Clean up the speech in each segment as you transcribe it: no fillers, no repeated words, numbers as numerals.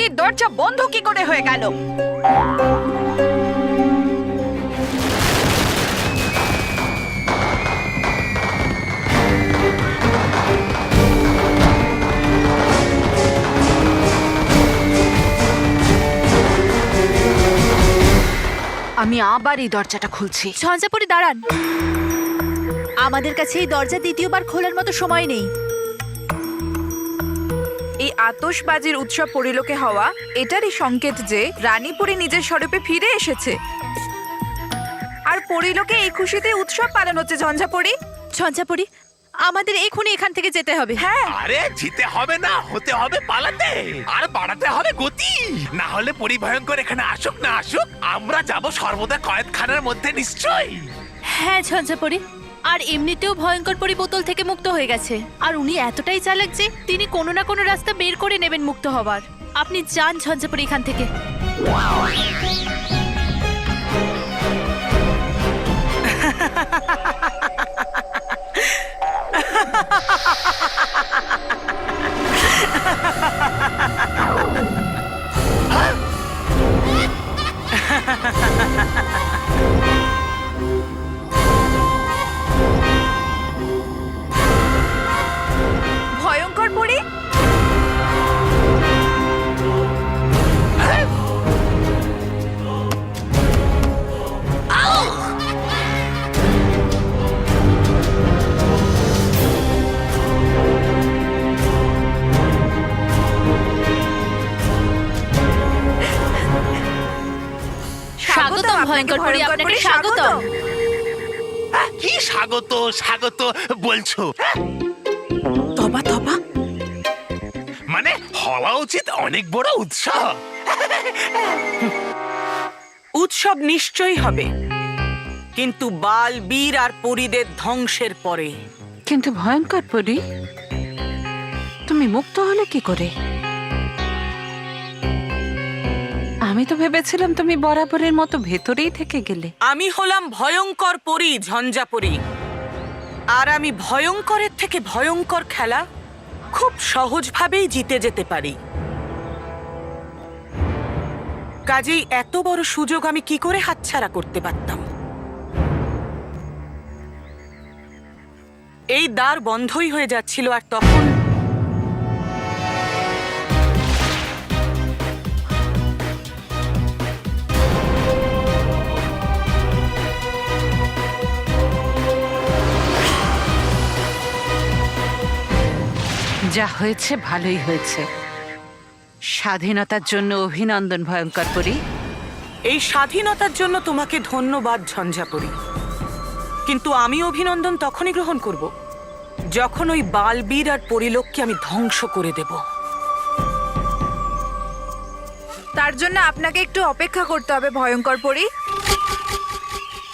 এই দরজা বন্ধ কি করে হয়ে গেল? আমি আবার এই দরজাটা খুলছি। ঝঞ্ঝাপরি দাঁড়ান, আমাদের কাছে এই দরজা দ্বিতীয়বার খোলার মতো সময় নেই। এই আতশবাজির উৎসব পরিলোকে হওয়া এটারই সংকেত যে রানীপুরী নিজের স্বরূপে ফিরে এসেছে, আর পরিলোকে এই খুশিতে উৎসব পালন হচ্ছে। ঝঞ্ঝাপরি, ঝঞ্ঝাপরি, আমাদের এখনই এখান থেকে যেতে হবে। হ্যাঁ, আরে জিতে হবে না, হতে হবে পালাতে, আর বাড়াতে হবে গতি। না হলে পরিভয়ঙ্কর এখানে আসুক না আসুক, আমরা যাব সর্বদা কয়েদখানার মধ্যে নিশ্চয়ই। হ্যাঁ ঝঞ্ঝাপরি, আর এমনিতেও ভয়ঙ্কর পরি বোতল থেকে মুক্ত হয়ে গেছে, আর উনি এতটাই চালাক যে তিনি কোনো না কোনো রাস্তা বের করে নেবেন মুক্ত হবার। আপনি যান ঝঞ্ঝাপরি এখান থেকে। ভয়ঙ্কর পরি, স্বাগতম ভয়ঙ্কর পরি, আপনাকে স্বাগতম। কি স্বাগত স্বাগত বলছো? তবা তবা, মানে হওয়া উচিত অনেক বড় উৎসব। উৎসব নিশ্চয়ই হবে, কিন্তু বাল বীর আর পরীদের ধ্বংসের পরে। কিন্তু ভয়ঙ্কর পরী, তুমি মুক্ত হলে কি করে? আমি তো ভেবেছিলাম তুমি বরাবরের মতো ভেতরেই থেকে গেলে। আমি হলাম ভয়ঙ্কর পরী, ঝঞ্ঝাপরি, আর আমি ভয়ঙ্করের থেকে ভয়ঙ্কর খেলা খুব সহজভাবেই জিতে যেতে পারি। কাজেই এত বড় সুযোগ আমি কি করে হাতছাড়া করতে পারতাম? এই দ্বার বন্ধই হয়ে যাচ্ছিল, আর তখন যা হয়েছে ভালোই হয়েছে। স্বাধীনতার জন্য অভিনন্দন ভয়ঙ্কর পরী। এই স্বাধীনতার জন্য তোমাকে ধন্যবাদ ঝঞ্ঝাপরি, কিন্তু আমি অভিনন্দন তখনই গ্রহণ করব যখন ওই বালবীর আর পরিলোককে আমি ধ্বংস করে দেব। তার জন্য আপনাকে একটু অপেক্ষা করতে হবে ভয়ঙ্কর পরি,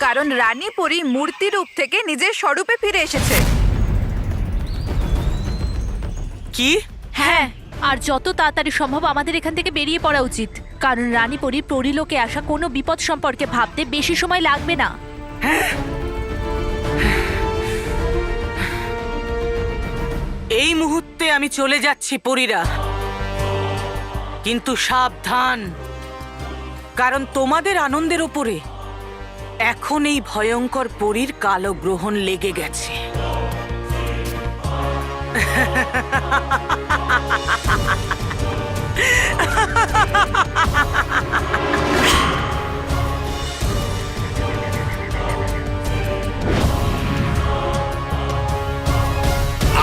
কারণ রানী পরি মূর্তি রূপ থেকে নিজের স্বরূপে ফিরে এসেছে। কি? হ্যাঁ, আর যত তাড়াতাড়ি সম্ভব আমাদের এখান থেকে বেরিয়ে পড়া উচিত, কারণ রানীপরি পরিলোকে আসা কোনো বিপদ সম্পর্কে ভাবতে বেশি সময় লাগবে না। এই মুহূর্তে আমি চলে যাচ্ছি পরীরা, কিন্তু সাবধান, কারণ তোমাদের আনন্দের ওপরে এখন এই ভয়ঙ্কর পরীর কালো গ্রহণ লেগে গেছে।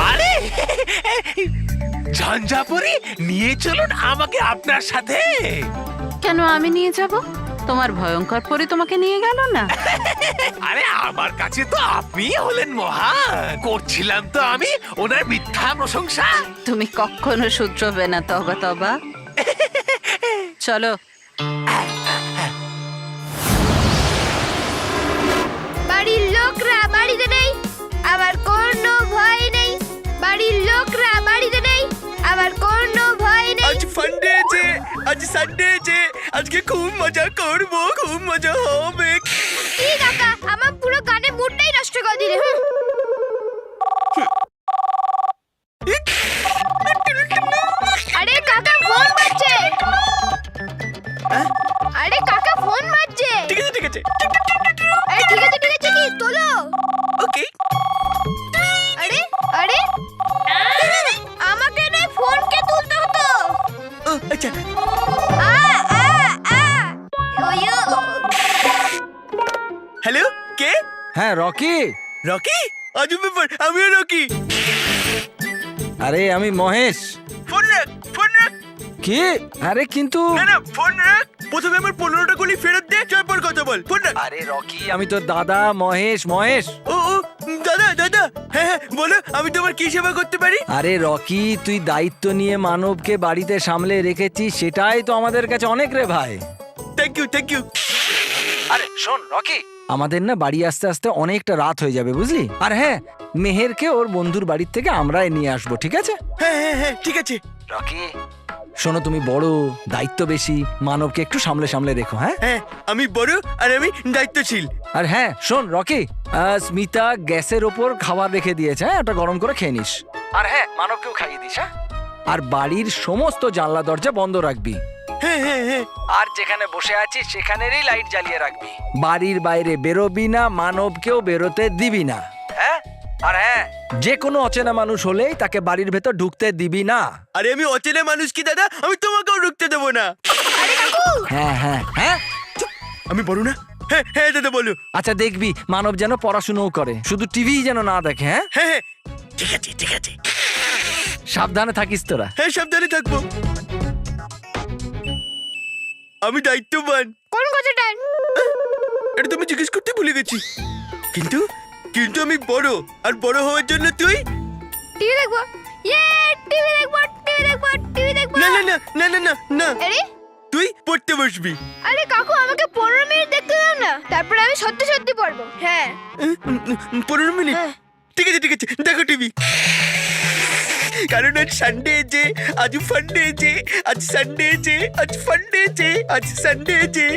আরে ঝঞ্ঝাপুরি, নিয়ে চলুন আমাকে আপনার সাথে। কেন আমি নিয়ে যাব? তোমার ভয়ঙ্কর পরী তোমাকে নিয়ে গেল না? আরে আমার কাছে তো আপনি হলেন মহান, করছিলাম তো আমি ওনার মিথ্যা প্রশংসা। তুমি কখনো শুধরবে না তবা তবা। চলো। বাড়ির লোকরা বাড়িতে নেই, আমার কোনো ভয় নেই। বাড়ির লোকরা বাড়িতে নেই, আমার কোনো ভয় নেই। আজ ফান্ডে যে, আজ সানডে যে, আজকে খুব মজা করব, খুব মজা হবে। কি কাকা, আমার পুরো গানে মুডটাই নষ্ট করে দিলে। আরে কাকা, ফোন করছে। হ্যাঁ রকি। রকি? আজব ব্যাপার, আমিও রকি। আরে আমি মহেশ। ফোন রাখ, ফোন রাখ। কি? আরে কিন্তু না না, ফোন রাখ। প্রথমে আমার 15টা গুলি ফেরত দে, তারপর কথা বল। ফোন রাখ। আরে রকি, আমি তোর দাদা মহেশ। মহেশ। ও ও, দাদা দাদা, হ্যাঁ হ্যাঁ বলো, আমি তোমার কি সেবা করতে পারি? আরে রকি, তুই দায়িত্ব নিয়ে মানবকে বাড়িতে সামলে রেখেছিস, সেটাই তো আমাদের কাছে অনেক রে ভাই। Thank you, thank you. আরে শোন রকি, আমাদের না বাড়ি আসতে আসতে অনেকটা রাত হয়ে যাবে বুঝলি। আর হ্যাঁ, মেহেরকে ওর বন্ধুর বাড়ির থেকে আমরাই নিয়ে আসবো, ঠিক আছে? হ্যাঁ হ্যাঁ হ্যাঁ, ঠিক আছে। রকি শোনো, তুমি বড়, দায়িত্ব বেশি, মানবকে একটু সামলে সামলে রেখো। হ্যাঁ হ্যাঁ, আমি বড় আর আমি দায়িত্বশীল। আর হ্যাঁ শোন রকি, স্মিতা গ্যাসের ওপর খাবার রেখে দিয়েছে, হ্যাঁ ওটা গরম করে খেয়ে নিস। আর হ্যাঁ, মানবকেও খাইয়ে দিস। হ্যাঁ, আর বাড়ির সমস্ত জানলা দরজা বন্ধ রাখবি। হ্যাঁ হ্যাঁ হ্যাঁ। আর যেখানে বসে আছিস সেখানেরই লাইট জ্বালিয়ে রাখবি। বাড়ির বাইরে বেরোবি না, মানবকেও বেরোতে দিবি না। হ্যাঁ, আর হ্যাঁ, যে কোনো অচেনা মানুষ হলেই তাকে বাড়ির ভেতর ঢুকতে দিবি না। আরে আমি অচেনা মানুষ কি দাদা, আমি তোমাকেও ঢুকতে দেবো না। হ্যাঁ হ্যাঁ হ্যাঁ। আমি বড় না? হ্যাঁ হ্যাঁ দাদা বলো। আচ্ছা দেখবি মানব যেন পড়াশুনোও করে, শুধু টিভি যেন না দেখে। হ্যাঁ হ্যাঁ হ্যাঁ, ঠিক আছে ঠিক আছে। সাবধানে থাকিস তোরা। হ্যাঁ, সাবধানে থাকবো। আমি দায়িত্ববান। কোন কথাটা? এটা তুমি জিজ্ঞেস করতে ভুলে গেছি। কিন্তু কিন্তু আমি বড়, আর বড় হওয়ার জন্য তুই। টিভি দেখবো। ইয়ে, টিভি দেখবো, টিভি দেখবো, টিভি দেখবো। না না না না না না না, আরে তুই পড়তে বসবি। আরে কাকু, আমাকে 15 মিনিট দেখতে দাও না, তারপরে আমি সত্যি সত্যি পড়বো। হ্যাঁ 15 মিনিট? হ্যাঁ। ঠিক আছে ঠিক আছে, দেখো টিভি। কারণ আজ সানডে যে, আজ ফান্ডে যে, আজ সানডে যে, আজ ফান্ডে যে, আজ সানডে যে।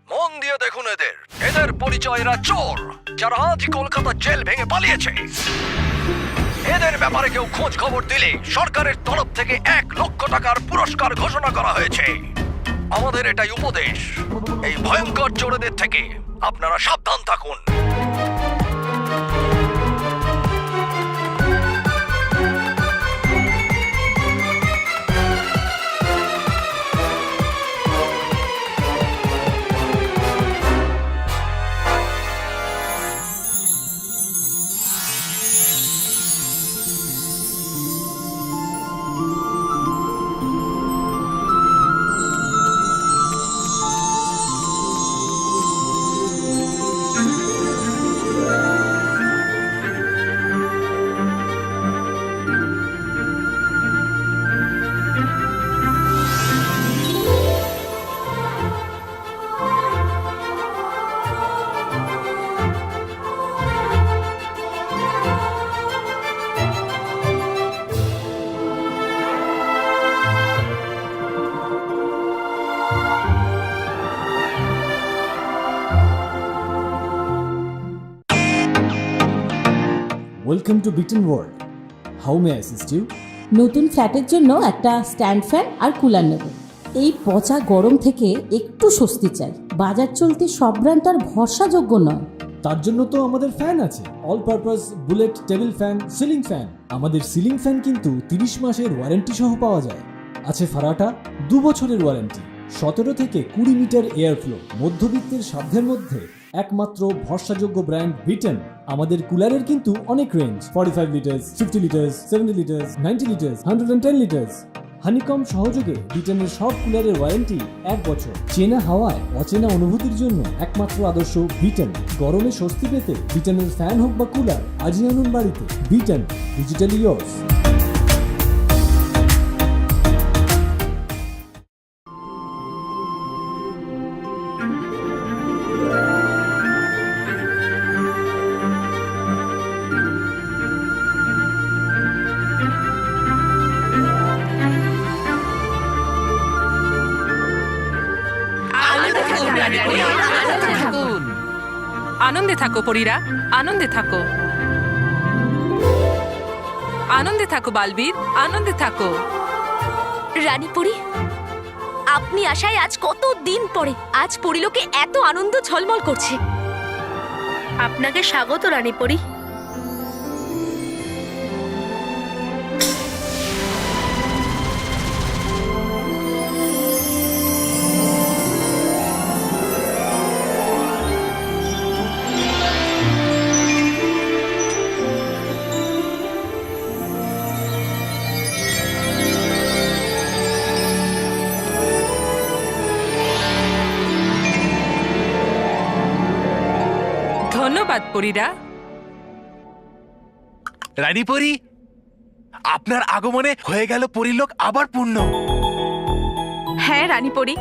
মন দিয়ে দেখুন এদের, এদের পরিচয় এরা চোর, যারা আজ কলকাতা জেল ভেঙে পালিয়েছে। এদের ব্যাপারে কেউ খোঁজ খবর দিলে সরকারের তরফ থেকে 1 লক্ষ টাকার পুরস্কার ঘোষণা করা হয়েছে। আমাদের এটাই উপদেশ, এই ভয়ঙ্কর চোরদের থেকে আপনারা সাবধান থাকুন। Welcome to Beaten World. How may I assist you? নতুন ফ্ল্যাটের জন্য একটা স্ট্যান্ড ফ্যান আর কুলার নেব। এই পচা গরম থেকে একটু স্বস্তি চাই। বাজার চলতে সব ব্র্যান্ড তো আর ভরসাযোগ্য নয়। তার জন্য তো আমাদের ফ্যান আছে, all purpose bullet table fan, ceiling fan. আমাদের সিলিং ফ্যান কিন্তু 30 মাসের ওয়ারেন্টি সহ পাওয়া যায়। আছে ফারাটা 2 বছরের ওয়ারেন্টি, 17 থেকে 20 মিটার এয়ার ফ্লো, মধ্যবিত্তের সাধ্যের মধ্যে একমাত্র ভরসাযোগ্য ব্র্যান্ড বিটেন। আমাদের কুলারের কিন্তু অনেক range, 45 litres, 50 litres, 70 litres, 90 litres, 110 litres. Honeycomb সহযোগে বিটেনের সব কুলারের ওয়ারেন্টি 1 বছর। চেনা হাওয়ায় অচেনা অনুভূতির জন্য একমাত্র আদর্শ বিটেন। গরমে স্বস্তি পেতে বিটেনের ফ্যান হোক বা কুলার, আজই আনুন বাড়িতে। Beaten, digitally yours. আনন্দে থাকো পরীরা, আনন্দে থাকো, আনন্দে থাকো বালবীর, আনন্দে থাকো। রানীপুরি, আপনি আসায় আজ কত দিন পরে আজ পরিলোকে এত আনন্দ ঝলমল করছে। আপনাকে স্বাগত রানীপুরি। পরীরা। রানী পরি, আপনার আগমনে হয়ে গেল পরিলোক আবার পূর্ণ। হ্যাঁ রানীপরি,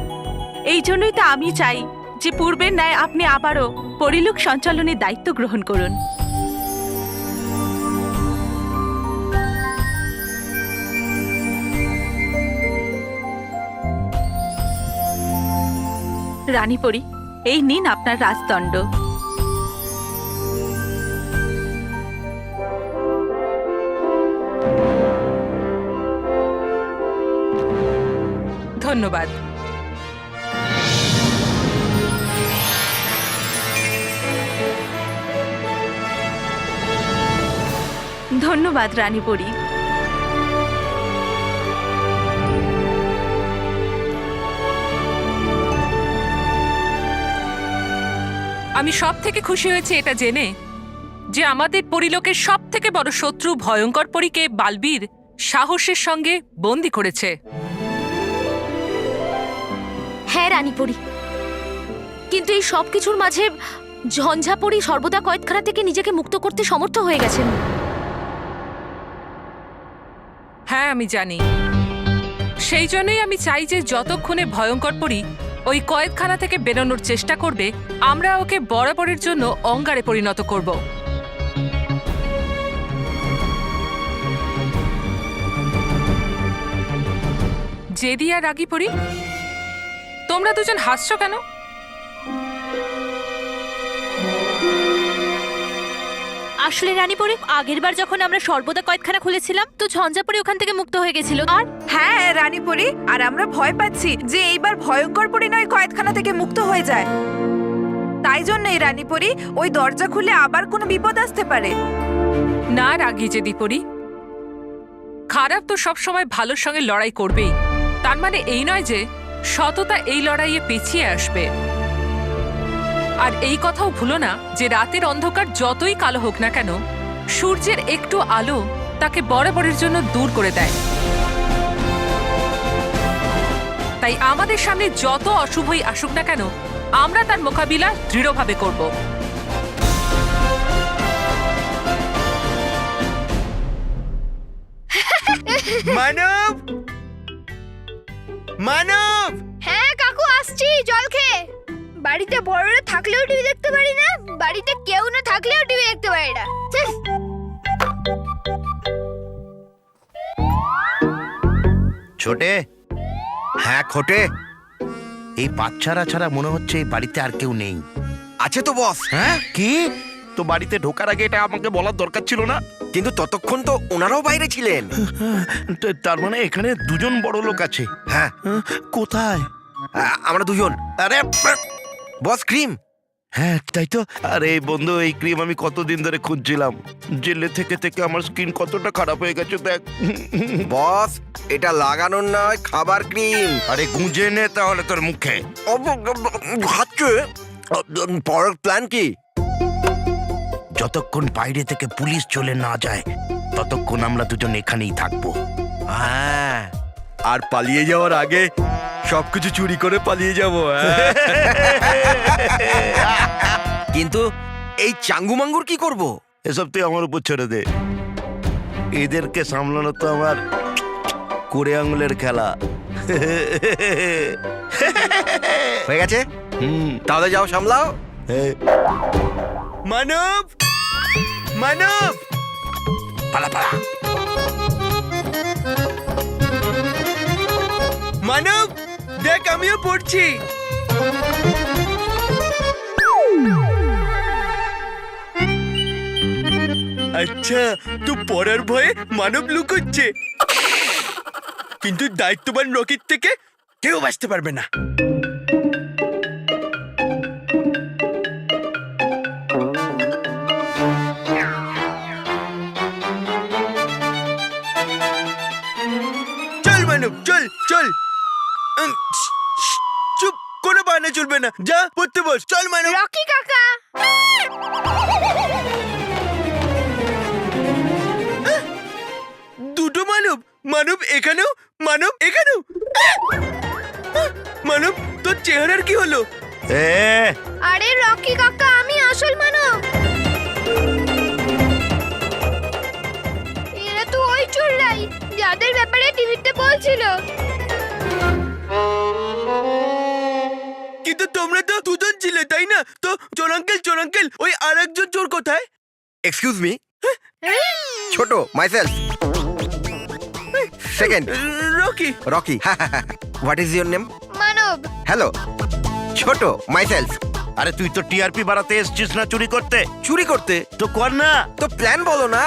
এই জন্যই তো আমি চাই যে পূর্বের ন্যায় আপনি আবারও পরিলোক সঞ্চালনের দায়িত্ব গ্রহণ করুন। রানীপরি, এই নিন আপনার রাজদণ্ড। ধন্যবাদ। ধন্যবাদ রানীপরি। আমি সব থেকে খুশি হয়েছি এটা জেনে যে আমাদের পরিলোকের সব থেকে বড় শত্রু ভয়ঙ্কর পরীকে বালবীর সাহসের সঙ্গে বন্দী করেছে। হ্যাঁ রানীপরি, কিন্তু এই সব কিছুর মাঝে ঝঞ্ঝাপরি সর্বদা কয়েদখানা থেকে নিজেকে মুক্ত করতে সমর্থ হয়ে গেছেন। হ্যাঁ আমি জানি, সেই জন্যই আমি চাই যে যতক্ষণে ভয়ঙ্কর পরী ওই কয়েদখানা থেকে বেরোনোর চেষ্টা করবে, আমরা ওকে বরাবরের জন্য অঙ্গারে পরিণত করব। জেদি আর রাগী পরী, তোমরা দুজন হাসছো কেন? আসলে রানীপরি, আগেরবার যখন আমরা সর্বদা কয়েদখানা খুলেছিলাম তো ঝঞ্ঝাপরি ওখান থেকে মুক্ত হয়ে গেছিল। আর হ্যাঁ রানীপরি, আর আমরা ভয় পাচ্ছি যে এইবার ভয়ঙ্কর পরি নয় কয়েদখানা থেকে মুক্ত হয়ে যায়। তাই জন্যই রানীপরি, ওই দরজা খুলে আবার কোনো বিপদ আসতে পারে। না রাগী জেদি পরী, খারাপ তো সবসময় ভালোর সঙ্গে লড়াই করবেই। তার মানে এই নয় যে সততা এই লড়াইয়ে পিছিয়ে আসবে। আর এই কথাও ভুলো না যে রাতের অন্ধকার যতই কালো হোক না কেন, সূর্যের একটু আলো তাকে বরাবরের জন্য দূর করে দেয়। তাই আমাদের সামনে যত অশুভই আসুক না কেন, আমরা তার মোকাবিলা দৃঢ়ভাবে করব। মানব, মানব, হ্যাঁ কাকু, আসছি জল খেয়ে। বাড়িতে বড়রা থাকলেও টিভি দেখতে পারি না, বাড়িতে কেউ না থাকলেও টিভি দেখতে পারি না। ছোটে, হ্যাঁ খোটে, এই বাচ্চারা ছাড়া মনে হচ্ছে এই বাড়িতে আর কেউ নেই। আছে তো বস। হ্যাঁ কি? তো বাড়িতে ঢোকার আগে এটা আমাকে বলার দরকার ছিল না? কিন্তু ততক্ষণ তো ওনারাও বাইরে ছিলেন। তার মানে এখানে দুজন বড় লোক আছে। হ্যাঁ, কোথায়? আমরা দুজন। আরে বস, ক্রিম। হ্যাঁ তাই তো। আরে বন্ধু, এই ক্রিম আমি কতদিন ধরে খুঁজছিলাম। জেলে থেকে থেকে আমার স্কিন কতটা খারাপ হয়ে গেছে দেখ। বস, এটা লাগানোর নয়, খাবার ক্রিম। আরে গুঁজে নে তাহলে তোর মুখে। খাচ্ছে। পরের প্ল্যান কি? যতক্ষণ বাইরে থেকে পুলিশ চলে না যায় ততক্ষণ আমরা দুজন এখানেই থাকবো। হ্যাঁ, আর পালিয়ে যাওয়ার আগে সবকিছু চুরি করে পালিয়ে যাব। কিন্তু এই চাঙ্গু মাঙ্গুর কি করব? এসব তুই আমার উপর ছেড়ে দে। এদেরকে সামলানো তো আমার করে আঙুলের খেলা। হয়ে গেছে, তাহলে যাও সামলাও। মানব, মানব, পালা পালা। মানব, দেখ আমিও পড়ছি। আচ্ছা, তো পড়ার ভয়ে মানব লুকোচ্ছে, কিন্তু দায়িত্ববান রকির থেকে কেউ বাঁচতে পারবে না। চল মানব, চল চল। চুপ, কোনো বাহানা চলবে না। যা পড়তে বস। চল মানব। রকি কাকা, দুটো মানব, মানব এখানেও, মানব এখানেও। মানব, তোর চেহারার কি হলো? আরে রকি কাকা, আমি আসল মানব। চোররাই, যাদের ব্যাপারে টিভিতে বলছিল। কিন্তু তোমরা তো দুজন ছিলে তাই না? তো চোর আঙ্কেল ওই আর একজন চোর কোথায়? এক্সকিউজ মি, ছোট myself, second Rocky. Rocky. What is your name? Manab. Hello, ছোট মাইসেলফ। আরে তুই তো টিআরপি বাড়াতে এসেছিস না চুরি করতে? চুরি করতে তো কর না, তো প্ল্যান বলো না।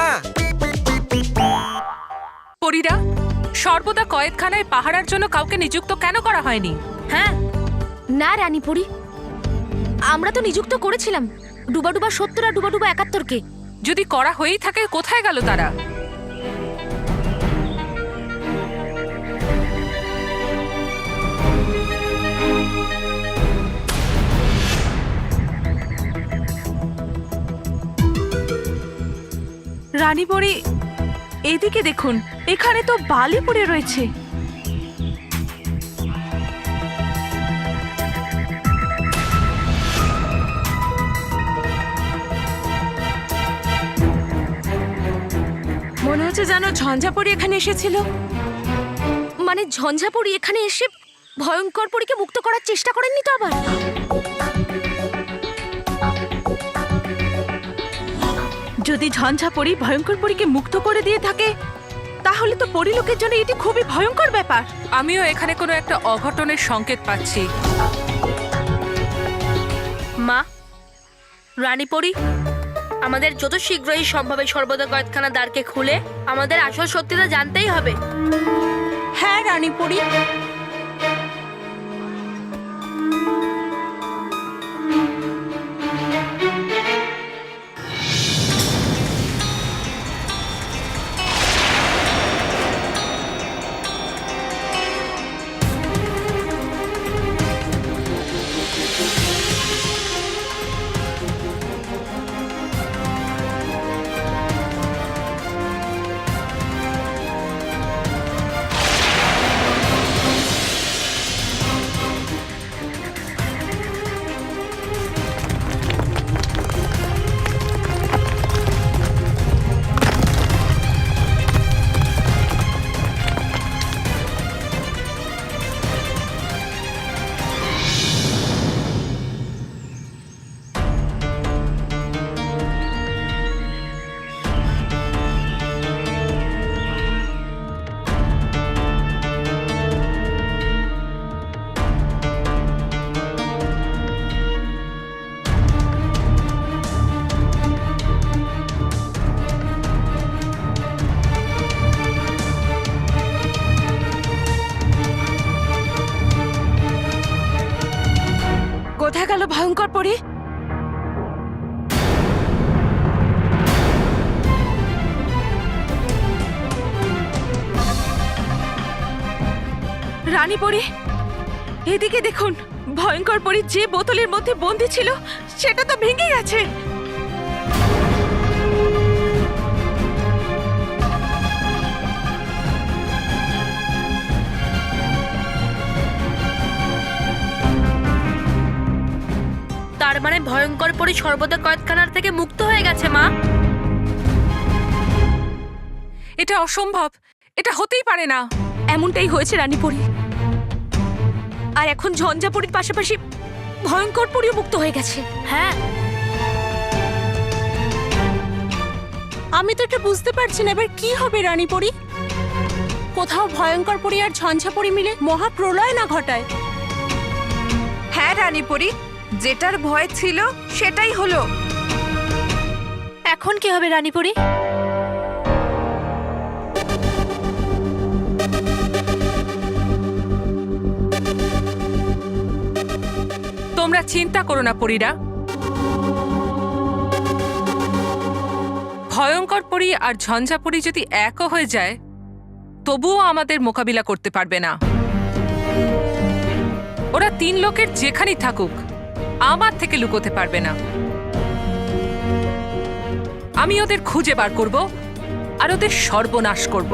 পরীরা, সর্বদা কয়েদখানায় পাহারার জন্য কাউকে নিযুক্ত কেন করা হয়নি? হ্যাঁ, না রানীপুরি, আমরা তো নিযুক্ত করেছিলাম ডুবাডুবা 70 আর ডুবাডুবা 71-কে। যদি করা হয়েই থাকে, কোথায় গেল তারা? রানীপুরি, এদিকে দেখুন, এখানে তো বালি পড়ে রয়েছে। মনে হচ্ছে যেন ঝঞ্ঝাপরি এখানে এসেছিল। মানে ঝঞ্ঝাপরি এখানে এসে ভয়ঙ্কর পরীকে মুক্ত করার চেষ্টা করেননি তো আবার? যদি ঝঞ্ঝাপরি ভয়ঙ্কর পরীকে মুক্ত করে দিয়ে থাকে, তাহলে তো পরিলোকের জন্য এটি খুবই ভয়ঙ্কর ব্যাপার। আমিও এখানে কোনো একটা অঘটনের সংকেত পাচ্ছি। মা, রানীপরি, আমাদের যত শীঘ্রই সম্ভব এই সর্বদা কয়েদখানা দ্বারকে খুলে আমাদের আসল সত্যিটা জানতেই হবে। হ্যাঁ রানীপরি। কোথায় গেল ভয়ঙ্কর পরী? রানীপরি, এদিকে দেখুন, ভয়ঙ্কর পরী যে বোতলের মধ্যে বন্দী ছিল সেটা তো ভেঙে গেছে। তার মানে ভয়ঙ্কর পরী সর্বদা কয়েদখানার থেকে মুক্ত হয়ে গেছে। মা, এটা অসম্ভব, এটা হতেই পারে না। এমনটাই হয়েছে রানীপরি। আর এখন ঝঞ্ঝাপরির পাশাপাশি ভয়ঙ্কর পরীও মুক্ত হয়ে গেছে। হ্যাঁ, আমি তো এটা বুঝতে পারছি না এবার কি হবে রানীপরি। কোথাও ভয়ঙ্কর পরী আর ঝঞ্ঝাপরি মিলে মহাপ্রলয় না ঘটায়। হ্যাঁ রানীপুরি, যেটার ভয় ছিল সেটাই হলো। এখন কি হবে রানীপরি? তোমরা চিন্তা করো না পরীরা। ভয়ঙ্কর পরী আর ঝঞ্ঝাপরি যদি একও হয়ে যায়, তবুও আমাদের মোকাবিলা করতে পারবে না। ওরা 3 লোকের যেখানেই থাকুক, আমার থেকে লুকোতে পারবে না। আমি ওদের খুঁজে বার করব আর ওদের সর্বনাশ করব।